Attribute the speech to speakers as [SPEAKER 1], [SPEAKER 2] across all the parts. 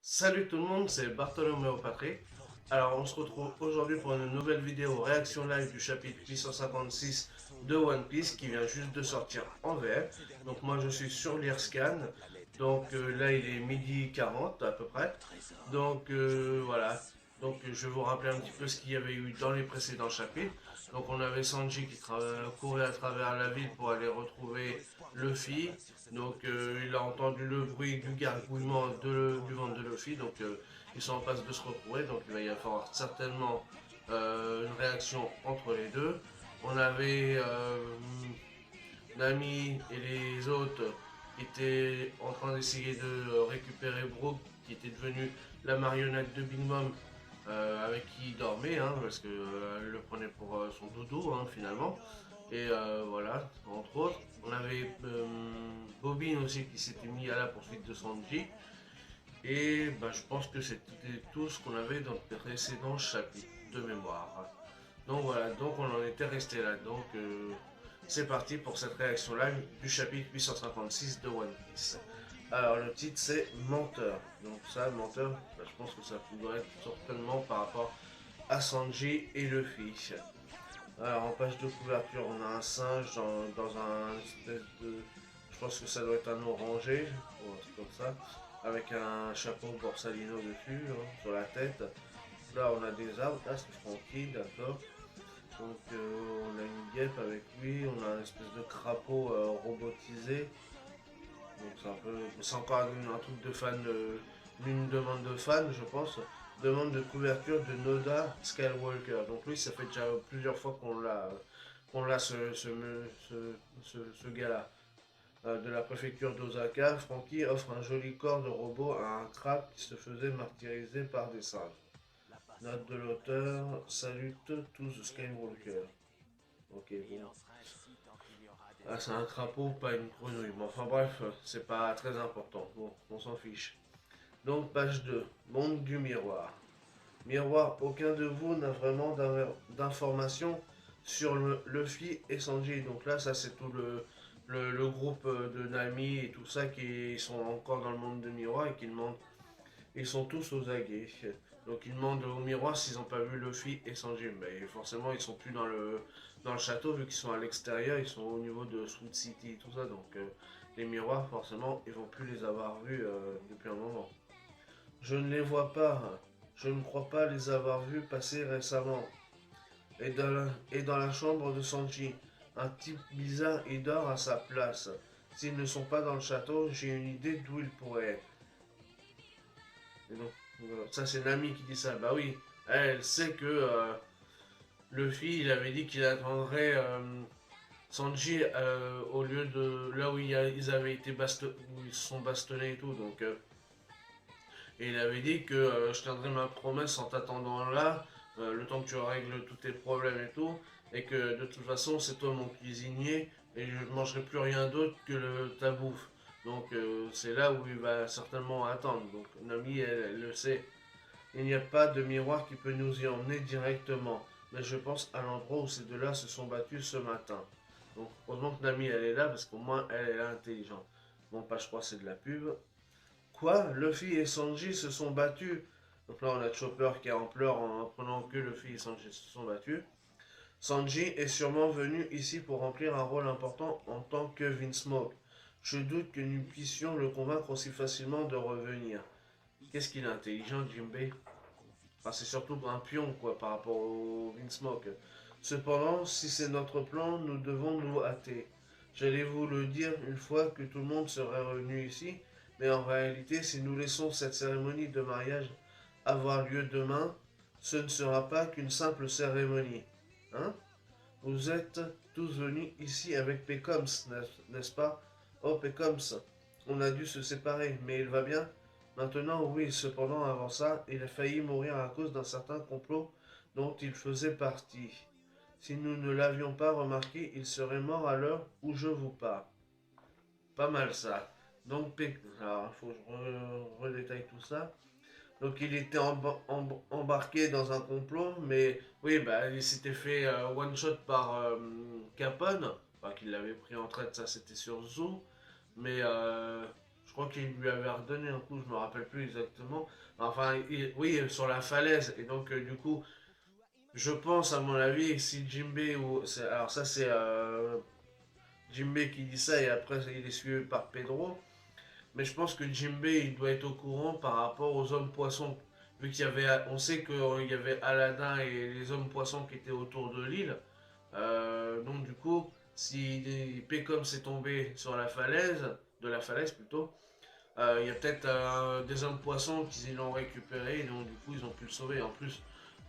[SPEAKER 1] Salut tout le monde, c'est Bartholoméo Patrick. Alors on se retrouve aujourd'hui pour une nouvelle vidéo réaction live du chapitre 856 de One Piece qui vient juste de sortir en VF. Donc moi je suis sur l'Irscan. Donc là il est midi 40 à peu près. Donc voilà. Donc je vais vous rappeler un petit peu ce qu'il y avait eu dans les précédents chapitres. Donc on avait Sanji qui courait à travers la ville pour aller retrouver Luffy. Donc il a entendu le bruit du gargouillement du ventre de Luffy. Donc ils sont en passe de se retrouver. Donc il va y avoir certainement une réaction entre les deux. On avait Nami et les autres qui étaient en train d'essayer de récupérer Brook, qui était devenu la marionnette de Big Mom, avec qui il dormait, hein, parce qu'elle le prenait pour son doudou, hein, finalement. Et voilà, entre autres. On avait Bobine aussi qui s'était mis à la poursuite de Sanji. Et bah, je pense que c'était tout ce qu'on avait dans le précédent chapitre de mémoire. Donc voilà, donc on en était resté là. Donc c'est parti pour cette réaction live du chapitre 856 de One Piece. Alors le titre c'est Menteur. Donc ça, Menteur, bah, je pense que ça pourrait être certainement par rapport à Sanji et Luffy. Alors en page de couverture, on a un singe dans un espèce de... Je pense que ça doit être un orangé, ou un truc comme ça, avec un chapeau borsalino dessus, hein, sur la tête. Là on a des arbres, là c'est tranquille, d'accord. Donc on a une guêpe avec lui, on a une espèce de crapaud robotisé. Donc c'est un peu, c'est encore un truc de fan, une demande de fan, je pense. Demande de couverture de Noda Skywalker. Donc lui, ça fait déjà plusieurs fois qu'on l'a ce gars-là. De la préfecture d'Osaka, Frankie offre un joli corps de robot à un crabe qui se faisait martyriser par des singes. Note de l'auteur, salute tous Skywalker. Ok, bon. Ah, c'est un crapaud, pas une grenouille. Bon, enfin bref, c'est pas très important. Bon, on s'en fiche. Donc, page 2. Monde du miroir. Miroir, aucun de vous n'a vraiment d'informations sur Luffy et Sanji. Donc là, ça c'est tout le groupe de Nami et tout ça qui sont encore dans le monde de miroir et qui demandent. Ils sont tous aux aguets. Donc ils demandent au miroir s'ils n'ont pas vu Luffy et Sanji. Mais forcément, ils sont plus dans le château vu qu'ils sont à l'extérieur. Ils sont au niveau de Sweet City et tout ça. Donc les miroirs, forcément, ils vont plus les avoir vus depuis un moment. Je ne les vois pas. Je ne crois pas les avoir vus passer récemment. Et dans la chambre de Sanji, un type bizarre y dort à sa place. S'ils ne sont pas dans le château, j'ai une idée d'où ils pourraient être. Et donc, ça c'est Nami qui dit ça. Bah oui, elle sait que Luffy, il avait dit qu'il attendrait Sanji au lieu de là où ils avaient été où ils se sont bastonnés et tout. Donc, et il avait dit que je tiendrai ma promesse en t'attendant là, le temps que tu règles tous tes problèmes et tout, et que de toute façon c'est toi mon cuisinier et je ne mangerai plus rien d'autre que ta bouffe. Donc c'est là où il va certainement attendre. Donc Nami elle le sait. Il n'y a pas de miroir qui peut nous y emmener directement, mais je pense à l'endroit où ces deux-là se sont battus ce matin. Donc heureusement que Nami elle est là parce qu'au moins elle est intelligente. Bon pas je crois c'est de la pub. Quoi? Luffy et Sanji se sont battus. Donc là, on a Chopper qui est en pleurs en apprenant que Luffy et Sanji se sont battus. Sanji est sûrement venu ici pour remplir un rôle important en tant que Vinsmoke. Je doute que nous puissions le convaincre aussi facilement de revenir. Qu'est-ce qu'il est intelligent, Jinbei? Enfin, c'est surtout un pion, quoi, par rapport au Vinsmoke. Cependant, si c'est notre plan, nous devons nous hâter. J'allais vous le dire une fois que tout le monde serait revenu ici, mais en réalité, si nous laissons cette cérémonie de mariage avoir lieu demain, ce ne sera pas qu'une simple cérémonie. Hein? Vous êtes tous venus ici avec Pecoms, n'est-ce pas? Oh, Pecoms, on a dû se séparer, mais il va bien? Maintenant, oui, cependant, avant ça, il a failli mourir à cause d'un certain complot dont il faisait partie. Si nous ne l'avions pas remarqué, il serait mort à l'heure où je vous parle. Pas mal ça. Donc, alors, il faut que je redétaille tout ça. Donc il était embarqué dans un complot, mais oui, bah, il s'était fait one shot par Capone, enfin qu'il l'avait pris en traite, ça c'était sur Zoo, mais crois qu'il lui avait redonné un coup, je me rappelle plus exactement. Enfin, oui, sur la falaise. Et donc, du coup, je pense, à mon avis, si Jinbei ou. Alors, ça, c'est Jinbei qui dit ça, et après, il est suivi par Pedro. Mais je pense que Jinbei, il doit être au courant par rapport aux hommes poissons. Vu qu'il y avait. On sait qu'il y avait Aladdin et les hommes poissons qui étaient autour de l'île. Donc, du coup, si Pécom s'est tombé sur la falaise, de la falaise plutôt, il y a peut-être des hommes poissons qui l'ont récupéré, et donc du coup ils ont pu le sauver. En plus,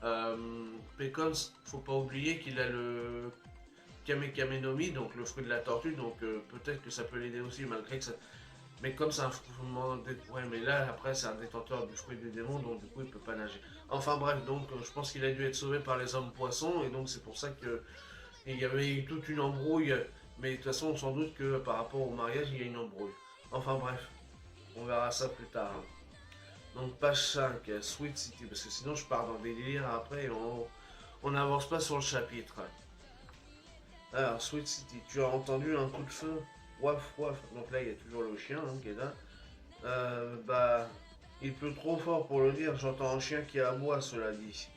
[SPEAKER 1] euh, Pécom, faut pas oublier qu'il a le Kame no Mi, donc le fruit de la tortue, donc peut-être que ça peut l'aider aussi, malgré que ça. Mais comme c'est un ouais, mais là après c'est un détenteur du fruit du démon, donc du coup il peut pas nager. Enfin bref, donc je pense qu'il a dû être sauvé par les hommes poissons, et donc c'est pour ça que il y avait eu toute une embrouille. Mais de toute façon, sans doute que par rapport au mariage, il y a une embrouille. Enfin bref, on verra ça plus tard, hein. Donc page 5, Sweet City, parce que sinon je pars dans des délires après et on n'avance pas sur le chapitre. Alors, Sweet City, tu as entendu un coup de feu? Waf waf. Donc là, il y a toujours le chien, hein, qui est là. Bah, il pleut trop fort pour le dire, j'entends un chien qui aboie, cela dit.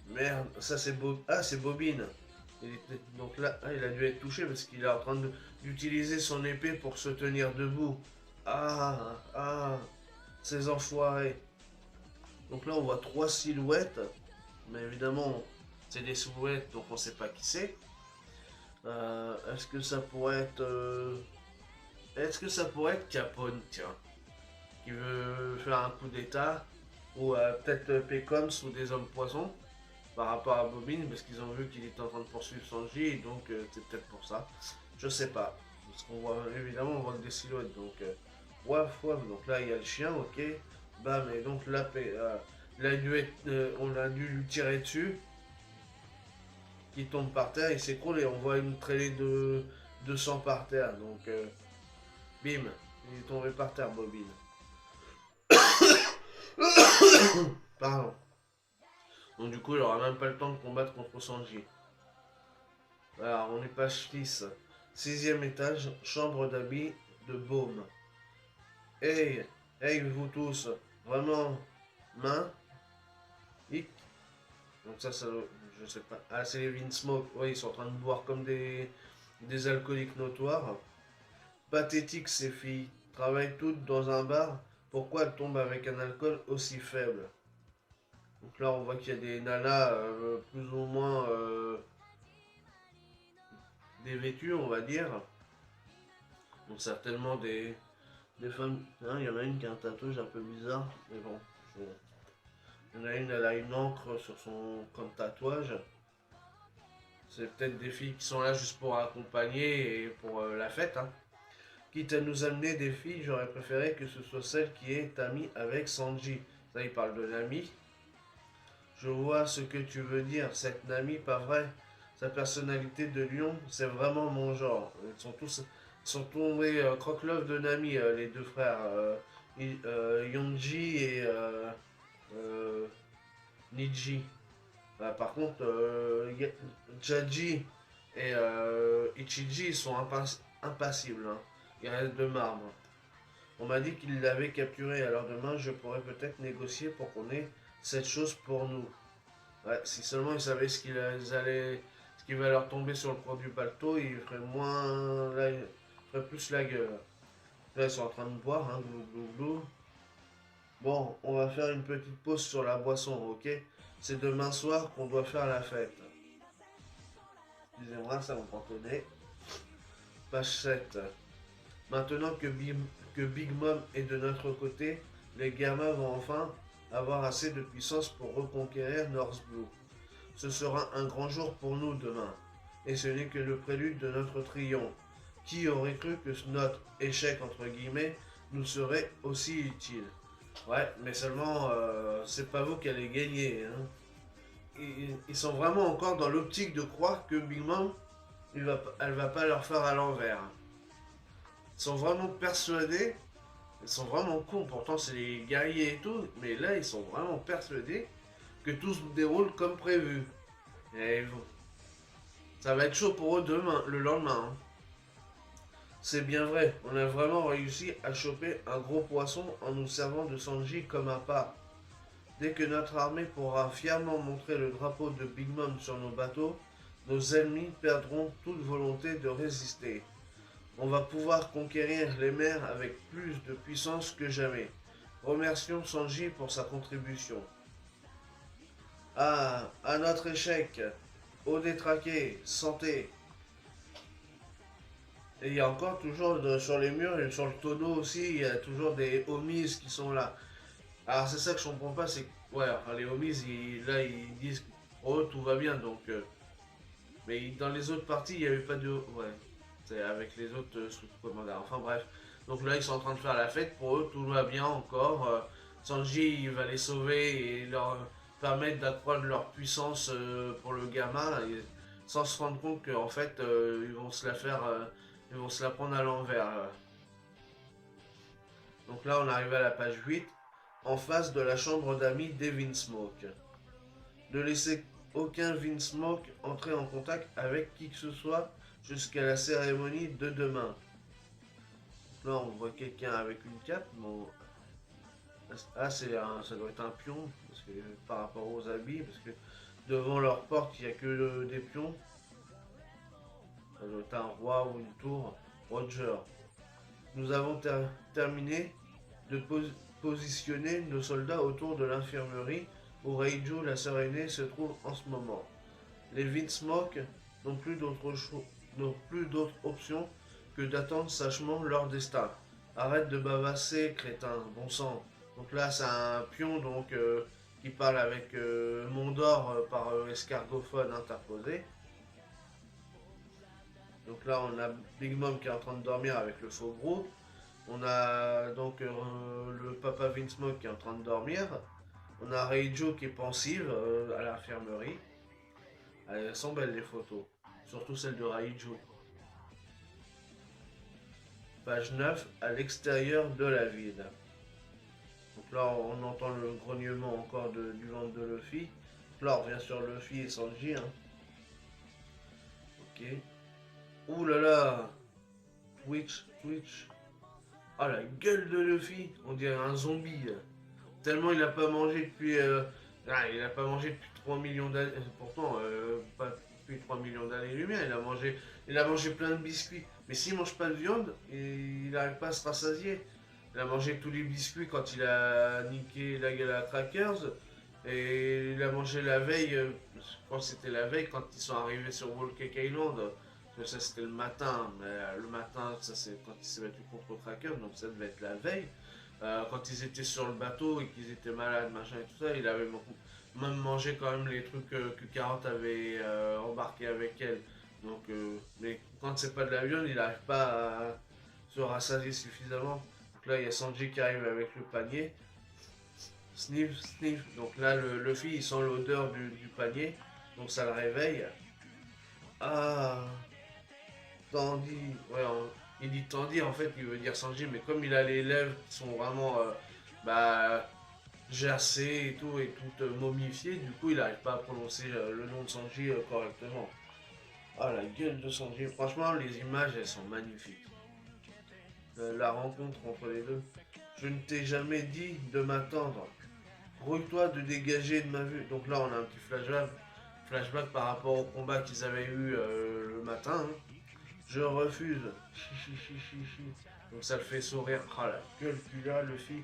[SPEAKER 1] Merde, ça c'est Ah, c'est Bobine. Donc là, il a dû être touché parce qu'il est en train d'utiliser son épée pour se tenir debout. Ah, ces enfoirés. Donc là, on voit trois silhouettes, mais évidemment, c'est des silhouettes, donc on sait pas qui c'est. Est-ce que ça pourrait être... Est-ce que ça pourrait être Capone, tiens, qui veut faire un coup d'état, ou peut-être Pécoms ou des hommes poissons, par rapport à Bobine, parce qu'ils ont vu qu'il était en train de poursuivre Sanji, et donc c'est peut-être pour ça. Je sais pas. Parce qu'on voit, évidemment, on voit des silhouettes, donc... waf, waf, donc là, il y a le chien, ok. Bam, et donc là, on a dû lui tirer dessus, qui tombe par terre, il s'écroule, et on voit une traînée de sang par terre, donc... bim, il est tombé par terre, Bobine. Pardon. Donc du coup, il aura même pas le temps de combattre contre Sanji. Alors, on est page 6. Sixième étage, chambre d'habit de Baume. Hey, hey vous tous, vraiment, main, hic. Donc ça, je sais pas. Ah, c'est les Vinsmoke. Ouais, ils sont en train de boire comme des alcooliques notoires. Pathétique ces filles, travaillent toutes dans un bar. Pourquoi elles tombent avec un alcool aussi faible? Donc là, on voit qu'il y a des nanas plus ou moins dévêtues, on va dire. Donc certainement des femmes. Hein, il y en a une qui a un tatouage un peu bizarre, mais bon. Il y en a une, elle a une encre sur son comme tatouage. C'est peut-être des filles qui sont là juste pour accompagner et pour la fête, hein. Quitte à nous amener des filles, j'aurais préféré que ce soit celle qui est amie avec Sanji. Ça, il parle de Nami. Je vois ce que tu veux dire, cette Nami, pas vrai? Sa personnalité de lion, c'est vraiment mon genre. Ils sont tombés croque-love de Nami, les deux frères, Yonji et euh, Niji. Bah, par contre, Jaji et Ichiji sont impassibles, hein. Ils restent de marbre. On m'a dit qu'il l'avait capturé, alors demain je pourrais peut-être négocier pour qu'on ait cette chose pour nous. Ouais, si seulement ils savaient ce qui va leur tomber sur le coin du bateau, ils feraient moins. Là, ils feraient plus la gueule. Là, ils sont en train de boire, hein, glou glou glou. Bon, on va faire une petite pause sur la boisson, ok? C'est demain soir qu'on doit faire la fête. Excusez-moi, ça me contenait. Page 7. Maintenant que Big Mom est de notre côté, les gamins vont enfin avoir assez de puissance pour reconquérir North Blue. Ce sera un grand jour pour nous demain, et ce n'est que le prélude de notre triomphe. Qui aurait cru que notre échec, entre guillemets, nous serait aussi utile? Ouais, mais seulement, c'est pas vous qui allez gagner, hein. Ils sont vraiment encore dans l'optique de croire que Big Mom, elle va pas leur faire à l'envers. Ils sont vraiment persuadés, ils sont vraiment cons, pourtant c'est les guerriers et tout, mais là ils sont vraiment persuadés que tout se déroule comme prévu. Et ça va être chaud pour eux demain, le lendemain, hein. C'est bien vrai, on a vraiment réussi à choper un gros poisson en nous servant de Sanji comme un pas. Dès que notre armée pourra fièrement montrer le drapeau de Big Mom sur nos bateaux, nos ennemis perdront toute volonté de résister. On va pouvoir conquérir les mers avec plus de puissance que jamais. Remercions Sanji pour sa contribution. Ah, à notre échec, eau détraquée, santé. Et il y a encore toujours sur les murs et sur le tonneau aussi, il y a toujours des homies qui sont là. Alors c'est ça que je comprends pas, c'est que ouais, enfin, les homies, là ils disent que pour eux tout va bien, donc mais dans les autres parties il n'y avait pas de ouais, c'est avec les autres sous commandants. Enfin bref, donc là ils sont en train de faire la fête, pour eux tout va bien encore. Sanji il va les sauver et leur permettre d'accroître leur puissance pour le gamin, sans se rendre compte qu'en fait ils vont se la faire, ils vont se la prendre à l'envers. Donc là on arrive à la page 8, en face de la chambre d'amis des Vinsmoke. Ne laissez aucun Vinsmoke entrer en contact avec qui que ce soit jusqu'à la cérémonie de demain. Là on voit quelqu'un avec une cape. Bon, ah ça doit être un pion parce que, par rapport aux habits, parce que devant leur porte il n'y a que des pions. Ça doit être un roi ou une tour. Roger. Nous avons terminé de positionner nos soldats autour de l'infirmerie où Reiju, la sœur aînée, se trouve en ce moment. Les Vinsmoke n'ont plus d'autre option que d'attendre sagement leur destin. Arrête de bavasser, crétin, bon sang. Donc là, c'est un pion donc, qui parle avec Mondor par escargophone interposé. Donc là, on a Big Mom qui est en train de dormir avec le faux gros. On a donc le papa Vinsmoke qui est en train de dormir. On a Reijo qui est pensive à l'infirmerie. Elles sont belles les photos. Surtout celle de Reijo. Page 9, à l'extérieur de la ville. Donc là, on entend le grognement encore du ventre de Luffy. Donc là, on revient sur Luffy et Sanji. Hein. Ok. Ouh là là. Twitch. Ah la gueule de Luffy. On dirait un zombie. Tellement il a pas mangé depuis. Il a pas mangé depuis 3 millions d'années. Pourtant, pas depuis 3 millions d'années-lumière. Il a mangé plein de biscuits. Mais s'il mange pas de viande, il n'arrive pas à se rassasier. Il a mangé tous les biscuits quand il a niqué la Crackers. Et il a mangé la veille, je crois que c'était la veille quand ils sont arrivés sur Whole Cake Island. Parce que ça c'était le matin, mais le matin, ça c'est quand il s'est battu contre Crackers, donc ça devait être la veille. Quand ils étaient sur le bateau et qu'ils étaient malades, machin et tout ça, il avait même mangé quand même les trucs que Carotte avait embarqué avec elle. Donc, mais quand c'est pas de la viande, il n'arrive pas à se rassasier suffisamment. Donc là, il y a Sanji qui arrive avec le panier. Sniff. Donc là, le Luffy, il sent l'odeur du panier. Donc ça le réveille. Ah, Tandy. Ouais, il dit Tandy, en fait, il veut dire Sanji. Mais comme il a les lèvres qui sont vraiment bah, gercées et tout, et toutes momifiées, du coup, il n'arrive pas à prononcer le nom de Sanji correctement. Ah, la gueule de Sanji. Franchement, les images, elles sont magnifiques. La rencontre entre les deux. Je ne t'ai jamais dit de m'attendre. Rouille-toi de dégager de ma vue. Donc là, on a un petit flashback par rapport au combat qu'ils avaient eu le matin. Hein. Je refuse. Donc ça le fait sourire. Ah la gueule qu'il a, le fille.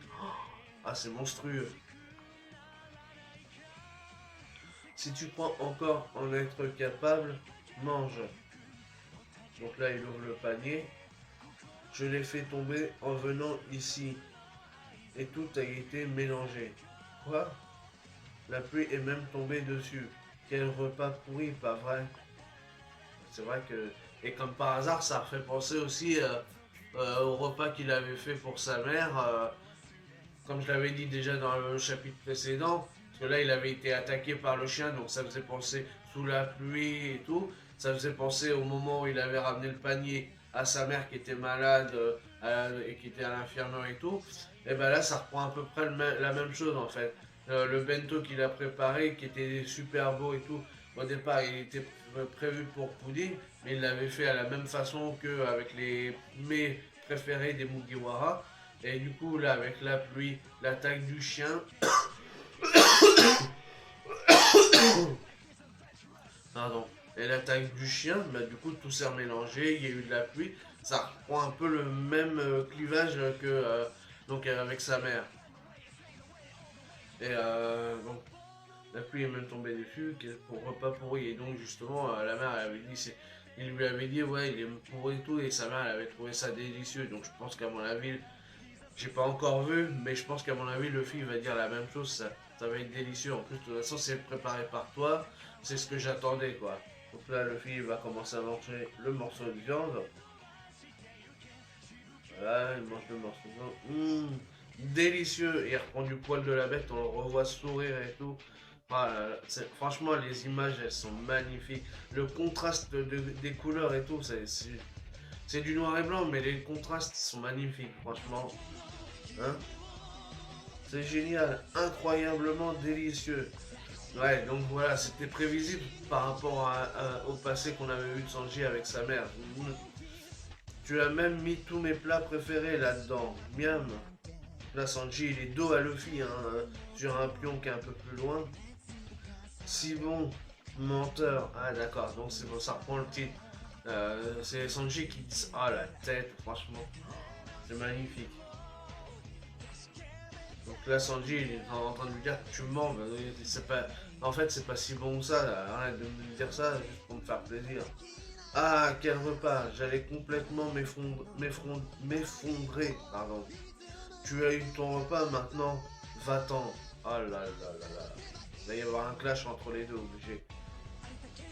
[SPEAKER 1] Ah, c'est monstrueux. Si tu crois encore en être capable, mange. Donc là, il ouvre le panier. Je l'ai fait tomber en venant ici. Et tout a été mélangé. Quoi? La pluie est même tombée dessus. Quel repas pourri, pas vrai? C'est vrai que... Et comme par hasard, ça fait penser aussi au repas qu'il avait fait pour sa mère. Comme je l'avais dit déjà dans le chapitre précédent. Parce que là, il avait été attaqué par le chien. Donc ça faisait penser sous la pluie et tout. Ça faisait penser au moment où il avait ramené le panier à sa mère qui était malade et qui était à l'infirmerie et tout. Et ben là, ça reprend à peu près la même chose en fait. Le bento qu'il a préparé, qui était super beau et tout, Au départ, il était prévu pour Pudding, mais il l'avait fait à la même façon qu'avec les mets préférés des Mugiwara. Et du coup, là, avec la pluie, l'attaque du chien, pardon, et l'attaque du chien, bah, du coup, tout s'est mélangé, il y a eu de la pluie. Ça reprend un peu le même clivage que donc, avec sa mère. Et donc, la pluie est même tombée dessus pour repas pourri. Et donc, justement, la mère, elle avait dit, il lui avait dit, ouais, il est pourri et tout. Et sa mère, elle avait trouvé ça délicieux. Donc, je pense qu'à mon avis, j'ai pas encore vu, mais je pense qu'à mon avis, le film va dire la même chose. Ça va être délicieux. En plus, de toute façon, c'est préparé par toi. C'est ce que j'attendais, quoi. Donc là, le film va commencer à manger le morceau de viande. Voilà, il mange le morceau de viande. Délicieux. Et il reprend du poil de la bête. On le revoit sourire et tout. Ah là là, franchement, les images, elles sont magnifiques. Le contraste des couleurs et tout, c'est du noir et blanc, mais les contrastes sont magnifiques, franchement. Hein, c'est génial, incroyablement délicieux. Ouais, donc voilà, c'était prévisible par rapport au passé qu'on avait vu de Sanji avec sa mère. Tu as même mis tous mes plats préférés là-dedans. Miam. Là, Sanji, il est dos à Luffy, hein, sur un pion qui est un peu plus loin. Si bon, menteur. Ah d'accord, donc c'est bon, ça reprend le titre. C'est Sanji qui dit ah la tête, franchement, c'est magnifique. Donc là, Sanji il est en train de lui dire tu mens, c'est pas. En fait, c'est pas si bon que ça. Là. Arrête de me dire ça juste pour me faire plaisir. Ah, quel repas! J'allais complètement m'effondrer. Pardon. Tu as eu ton repas maintenant. Va-t'en. Oh là là là là. Il va y avoir un clash entre les deux, obligé.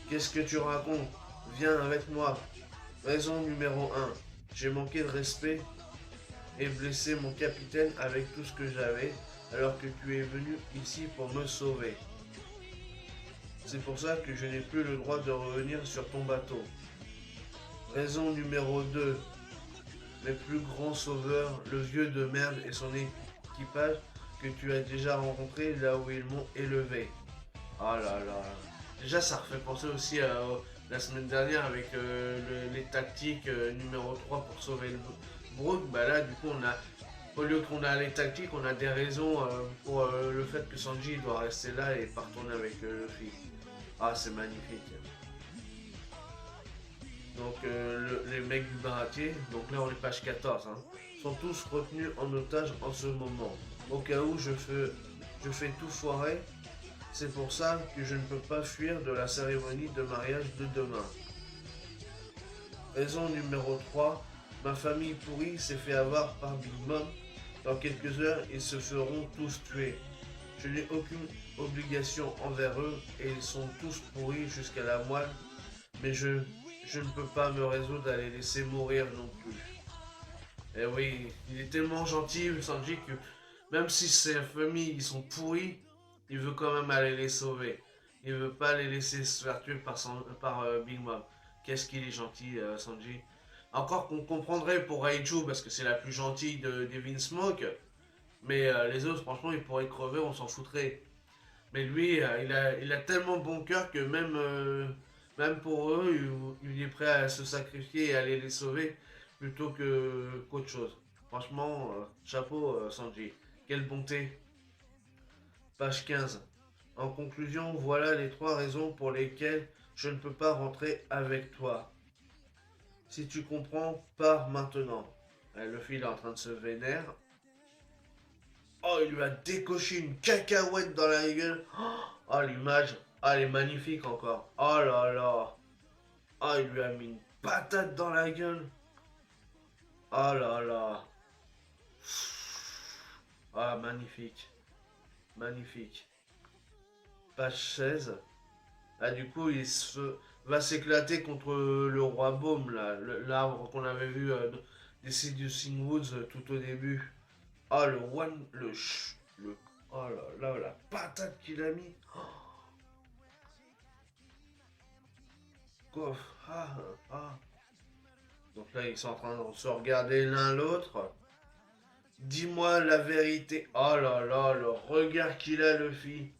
[SPEAKER 1] Qu'est-ce que tu racontes? Viens avec moi. Raison numéro un. J'ai manqué de respect et blessé mon capitaine avec tout ce que j'avais, alors que tu es venu ici pour me sauver. C'est pour ça que je n'ai plus le droit de revenir sur ton bateau. Raison numéro 2. Mes plus grands sauveurs, le vieux de merde et son équipage que tu as déjà rencontré là où ils m'ont élevé. Ah là là. Déjà, ça refait penser aussi à la semaine dernière avec les tactiques numéro 3 pour sauver le Brook. Bah là, du coup, au lieu qu'on a les tactiques, on a des raisons pour le fait que Sanji doit rester là et pas retourner avec Luffy. Ah, c'est magnifique. Donc, les mecs du baratier, donc là on est page 14, hein, sont tous retenus en otage en ce moment. Au cas où je fais tout foirer, c'est pour ça que je ne peux pas fuir de la cérémonie de mariage de demain. Raison numéro 3. Ma famille pourrie s'est fait avoir par Big Mom. Dans quelques heures, ils se feront tous tuer. Je n'ai aucune obligation envers eux et ils sont tous pourris jusqu'à la moelle, mais je ne peux pas me résoudre à les laisser mourir non plus. Et oui, il est tellement gentil, Sanji, que même si sa famille ils sont pourris, il veut quand même aller les sauver. Il veut pas les laisser se faire tuer par Big Mom. Qu'est-ce qu'il est gentil, Sanji. Encore qu'on comprendrait pour Raiju, parce que c'est la plus gentille de Devin Smoke. Mais les autres, franchement, ils pourraient crever, on s'en foutrait. Mais lui, il a tellement bon cœur que même pour eux, il est prêt à se sacrifier et à aller les sauver plutôt qu'autre chose. Franchement, chapeau Sanji. Quelle bonté. Page 15. En conclusion, voilà les 3 raisons pour lesquelles je ne peux pas rentrer avec toi. Si tu comprends, pars maintenant. Le fil est en train de se vénère. Oh, il lui a décoché une cacahuète dans la gueule. Oh, l'image. Ah, elle est magnifique encore. Oh là là. Oh, il lui a mis une patate dans la gueule. Oh là là. Ah, magnifique. Magnifique. Page 16. Ah, du coup, va s'éclater contre le roi Baume, là. L'arbre qu'on avait vu des Seducing Woods tout au début. Ah, le one. Le. Oh là là, la patate qu'il a mis. Quoi. Ah, ah. Donc là, ils sont en train de se regarder l'un l'autre. Dis-moi la vérité. Oh là là, le regard qu'il a, Luffy.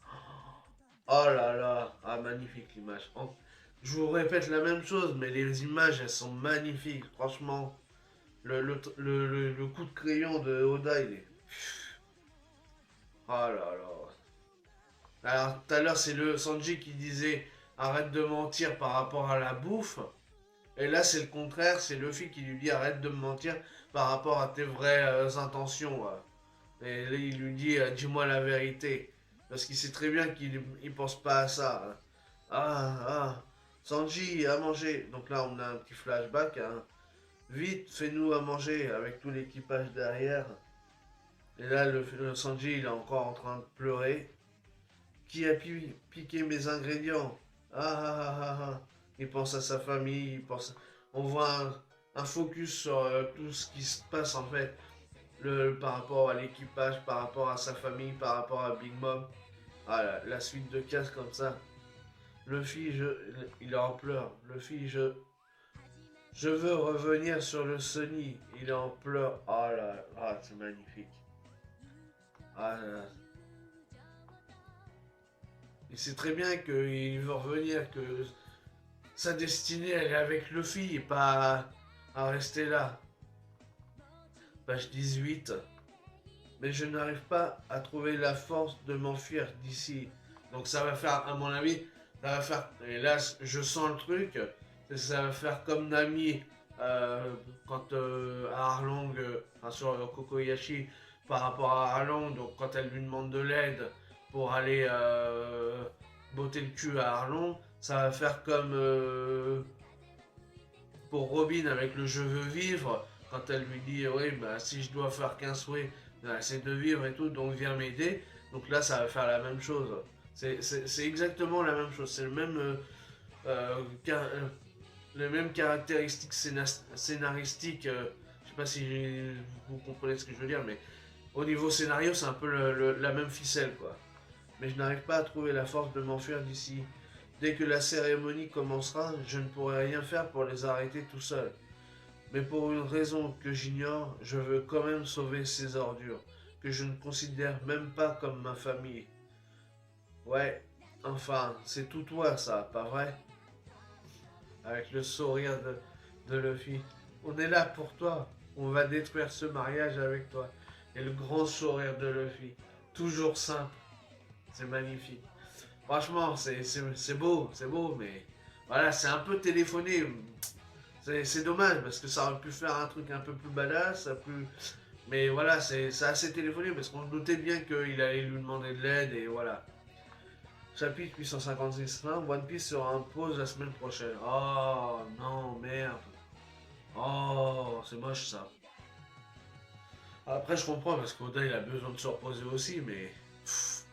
[SPEAKER 1] Oh là là, ah magnifique l'image. Je vous répète la même chose, mais les images elles sont magnifiques, franchement. Le coup de crayon de Oda, il est. Oh là là. Alors tout à l'heure c'est le Sanji qui disait arrête de mentir par rapport à la bouffe. Et là c'est le contraire, c'est Luffy qui lui dit arrête de me mentir par rapport à tes vraies intentions. Et là, il lui dit dis-moi la vérité. Parce qu'il sait très bien qu'il il pense pas à ça. Ah, Sanji, à manger. Donc là, on a un petit flashback. Hein. Vite, fais-nous à manger avec tout l'équipage derrière. Et là, le Sanji, il est encore en train de pleurer. Qui a piqué mes ingrédients? Ah. Il pense à sa famille, il pense. On voit un focus sur tout ce qui se passe en fait. Par rapport à l'équipage, par rapport à sa famille, par rapport à Big Mom. Ah, la suite de cases comme ça. Luffy, il est en pleurs. Luffy, je veux revenir sur le Sunny. Il est en pleurs. Ah là, ah, c'est magnifique. Ah là. Il sait très bien qu'il veut revenir, que sa destinée, elle est avec Luffy et pas à rester là. Page 18. Mais je n'arrive pas à trouver la force de m'enfuir d'ici. Donc ça va faire, à mon avis, ça va faire, et là je sens le truc, ça va faire comme Nami quand à Arlong, enfin sur Kokoyashi, par rapport à Arlong, donc quand elle lui demande de l'aide pour aller botter le cul à Arlong, ça va faire comme pour Robin avec le je veux vivre, quand elle lui dit oui bah si je dois faire qu'un souhait, c'est de vivre et tout, donc viens m'aider. Donc là ça va faire la même chose. C'est exactement la même chose. C'est le même les mêmes caractéristiques scénaristiques. Je sais pas si vous comprenez ce que je veux dire, mais au niveau scénario c'est un peu la même ficelle quoi. Mais je n'arrive pas à trouver la force de m'enfuir d'ici. Dès que la cérémonie commencera, je ne pourrai rien faire pour les arrêter tout seul. Mais pour une raison que j'ignore, je veux quand même sauver ces ordures, que je ne considère même pas comme ma famille. Ouais, enfin, c'est tout toi ça, pas vrai? Avec le sourire de Luffy. On est là pour toi, on va détruire ce mariage avec toi. Et le grand sourire de Luffy, toujours simple, c'est magnifique. Franchement, c'est beau, mais voilà, c'est un peu téléphoné. C'est dommage parce que ça aurait pu faire un truc un peu plus badass, plus. Mais voilà, c'est assez téléphoné parce qu'on se doutait bien qu'il allait lui demander de l'aide et voilà. Chapitre 856 fin, One Piece sera en pause la semaine prochaine. Oh non, merde. Oh, c'est moche ça. Après, je comprends parce qu'Oda il a besoin de se reposer aussi, mais. Pff,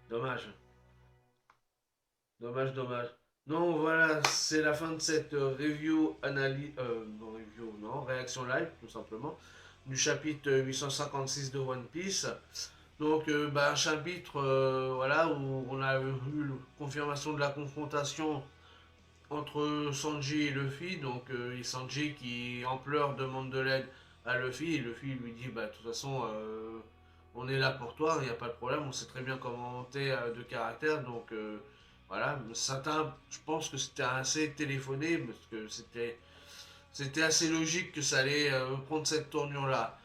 [SPEAKER 1] dommage. Dommage. Non, voilà, c'est la fin de cette review, analyse, non, review, non, réaction live, tout simplement, du chapitre 856 de One Piece. Donc, bah, un chapitre, voilà, où on a eu la confirmation de la confrontation entre Sanji et Luffy. Donc, et Sanji qui, en pleurs, demande de l'aide à Luffy. Et Luffy lui dit, bah, de toute façon, on est là pour toi, il n'y a pas de problème, on sait très bien comment t'es de caractère. Donc, voilà, je pense que c'était assez téléphoné, parce que c'était assez logique que ça allait prendre cette tournure-là.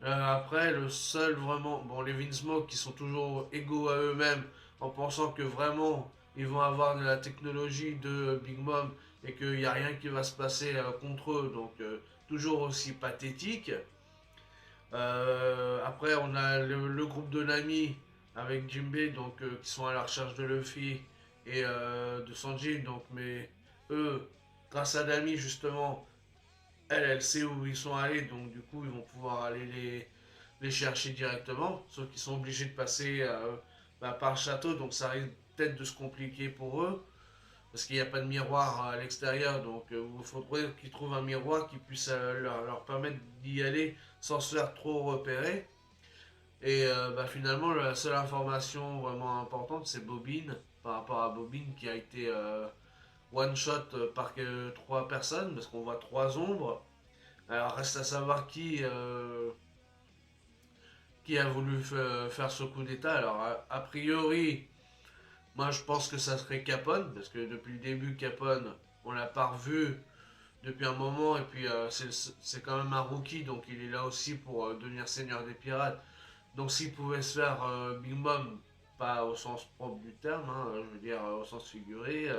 [SPEAKER 1] Après, le seul vraiment, bon, les Vinsmoke qui sont toujours égaux à eux-mêmes, en pensant que vraiment ils vont avoir de la technologie de Big Mom et qu'il n'y a rien qui va se passer contre eux, donc toujours aussi pathétique. Après, on a le groupe de Nami avec Jinbei, donc qui sont à la recherche de Luffy et de Sanji, donc mais eux, grâce à Nami justement, elle sait où ils sont allés, donc du coup ils vont pouvoir aller les chercher directement, sauf qu'ils sont obligés de passer bah, par le château, donc ça risque peut-être de se compliquer pour eux, parce qu'il n'y a pas de miroir à l'extérieur, donc il faudrait qu'ils trouvent un miroir qui puisse leur permettre d'y aller sans se faire trop repérer. Et bah, finalement, la seule information vraiment importante, c'est Bobine, par rapport à Bobine qui a été one shot par que 3 personnes, parce qu'on voit 3 ombres. Alors reste à savoir qui a voulu faire ce coup d'état. Alors a priori, Moi, je pense que ça serait Capone, parce que depuis le début, Capone, on l'a pas revu depuis un moment, et puis c'est quand même un rookie, donc il est là aussi pour devenir seigneur des pirates. Donc s'il pouvait se faire Big Mom, pas au sens propre du terme, hein, je veux dire au sens figuré,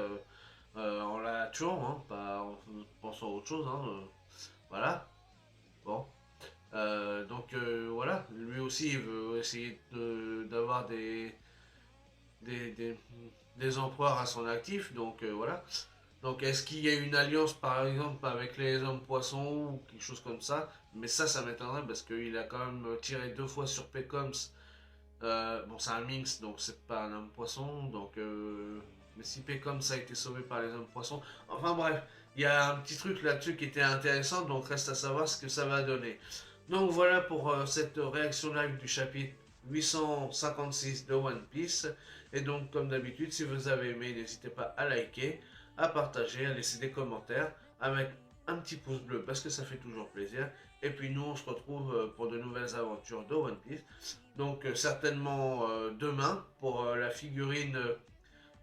[SPEAKER 1] en la tuant, hein, pas en pensant à autre chose, hein, voilà. Bon. Voilà, lui aussi il veut essayer d'avoir des, des, des empereurs à son actif, donc voilà. Donc est-ce qu'il y a une alliance par exemple avec les hommes poissons ou quelque chose comme ça? Mais ça m'étonnerait parce qu'il a quand même tiré 2 fois sur Pecoms. Bon, c'est un minx, donc c'est pas un homme poisson. Mais si Pecoms a été sauvé par les hommes poissons. Enfin bref, il y a un petit truc là-dessus qui était intéressant, donc reste à savoir ce que ça va donner. Donc voilà pour cette réaction live du chapitre 856 de One Piece. Et donc, comme d'habitude, si vous avez aimé, n'hésitez pas à liker, à partager, à laisser des commentaires, à mettre un petit pouce bleu parce que ça fait toujours plaisir. Et puis nous, on se retrouve pour de nouvelles aventures de One Piece. Donc certainement demain pour la figurine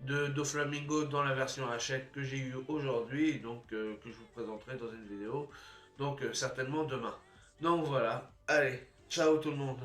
[SPEAKER 1] de Doflamingo dans la version Hachette que j'ai eue aujourd'hui, donc que je vous présenterai dans une vidéo. Donc certainement demain. Donc voilà, allez, ciao tout le monde.